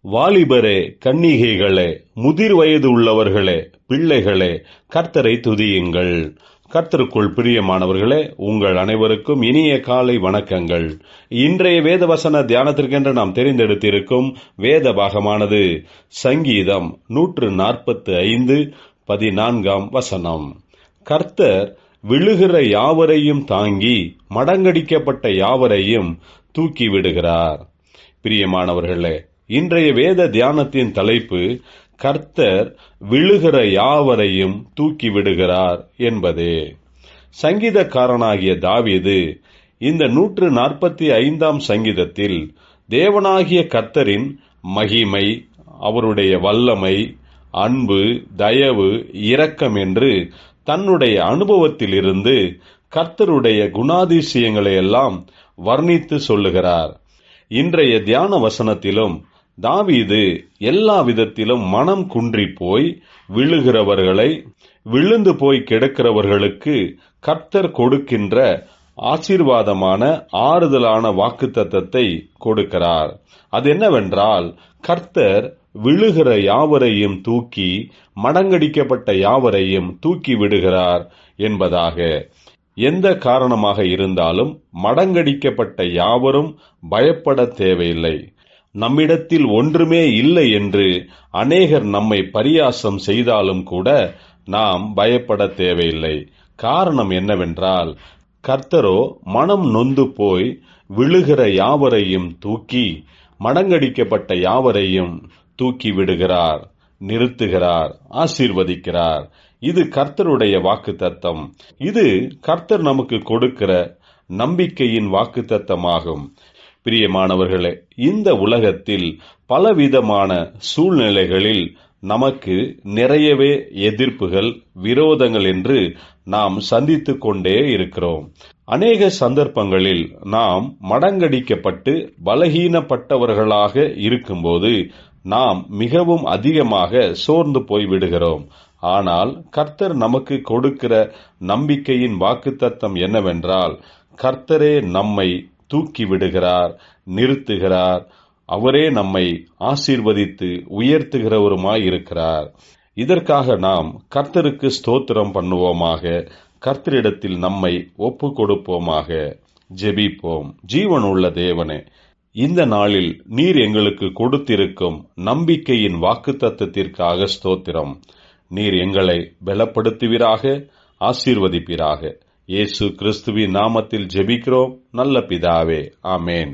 வாலிபரே, கன்னிகைகளே, முதிர் வயது உள்ளவர்களே, பிள்ளைகளே, கர்த்தரை துதியுங்கள். கர்த்தருக்குள் பிரியமானவர்களே, உங்கள் அனைவருக்கும் இனிய காலை வணக்கங்கள். இன்றைய வேதவசன தியானத்திற்கென்று நாம் தெரிந்தெடுத்திருக்கும் வேத பாகமானது சங்கீதம் 145 14 கர்த்தர் விழுகிற யாவரையும் தாங்கி மடங்கடிக்கப்பட்ட யாவரையும் தூக்கி விடுகிறார். பிரியமானவர்களே, இன்றைய வேத தியானத்தின் தலைப்பு கர்த்தர் விழுகிற யாவரையும் தூக்கி விடுகிறார் என்பதே. சங்கீதக்காரனாகிய தாவீது இந்த 145 சங்கீதத்தில் தேவனாகிய கர்த்தரின் மகிமை, அவருடைய வல்லமை, அன்பு, தயவு, இரக்கம் என்று தன்னுடைய அனுபவத்திலிருந்து கர்த்தருடைய குணாதிசயங்களை எல்லாம் வர்ணித்து சொல்லுகிறார். இன்றைய தியான வசனத்திலும் தாவீது எல்லா விதத்திலும் மனம் குன்றி போய் விழுகிறவர்களை, விழுந்து போய் கிடக்கிறவர்களுக்கு கர்த்தர் கொடுக்கின்ற ஆசீர்வாதமான ஆறுதலான வாக்குத்தத்தத்தை கொடுக்கிறார். அது என்னவென்றால், கர்த்தர் விழுகிற யாவரையும் தூக்கி மடங்கடிக்கப்பட்ட யாவரையும் தூக்கி விடுகிறார் என்பதாக. எந்த காரணமாக இருந்தாலும் மடங்கடிக்கப்பட்ட யாவரும் பயப்பட தேவையில்லை. நம்மிடத்தில் ஒன்றுமே இல்லை என்று அநேகர் நம்மை பரியாசம் செய்தாலும் கூட நாம் பயப்பட தேவையில்லை. காரணம் என்னவென்றால், கர்த்தரோ மனம் நொந்து போய் விழுகிற யாவரையும் தூக்கி மடங்கடிக்கப்பட்ட யாவரையும் தூக்கி விடுகிறார், நிறுத்துகிறார், ஆசீர்வதிக்கிறார். இது கர்த்தருடைய வாக்குத்தத்தம். இது கர்த்தர் நமக்கு கொடுக்கிற நம்பிக்கையின் வாக்குத்தத்தமாகும். பிரியமானவர்களே, இந்த உலகத்தில் பலவிதமான சூழ்நிலைகளில் நமக்கு நிறையவே எதிர்ப்புகள், விரோதங்கள் என்று நாம் சந்தித்துக் கொண்டே இருக்கிறோம். அநேக சந்தர்ப்பங்களில் நாம் மடங்கடிக்கப்பட்டு பலகீனப்பட்டவர்களாக இருக்கும்போது நாம் மிகவும் அதிகமாக சோர்ந்து போய் விடுகிறோம். ஆனால் கர்த்தர் நமக்கு கொடுக்கிற நம்பிக்கையின் வாக்குத்தத்தம் என்னவென்றால், கர்த்தரே நம்மை தூக்கி விடுகிறார், நிறுத்துகிறார். அவரே நம்மை ஆசீர்வதித்து உயர்த்துகிறவருமாயிருக்கிறார். இதற்காக நாம் கர்த்தருக்கு ஸ்தோத்திரம் பண்ணுவோமாக. கர்த்தரிடத்தில் நம்மை ஒப்பு கொடுப்போமாக. ஜெபிப்போம். ஜீவனுள்ள தேவனே, இந்த நாளில் நீர் எங்களுக்கு கொடுத்திருக்கும் நம்பிக்கையின் வாக்குத்தத்தத்திற்காக ஸ்தோத்திரம். நீர் எங்களை பலப்படுத்துவீராக, ஆசீர்வதிப்பீராக. இயேசு கிறிஸ்துவின் நாமத்தில் ஜெபிக்கிறோம் நல்ல பிதாவே. ஆமேன்.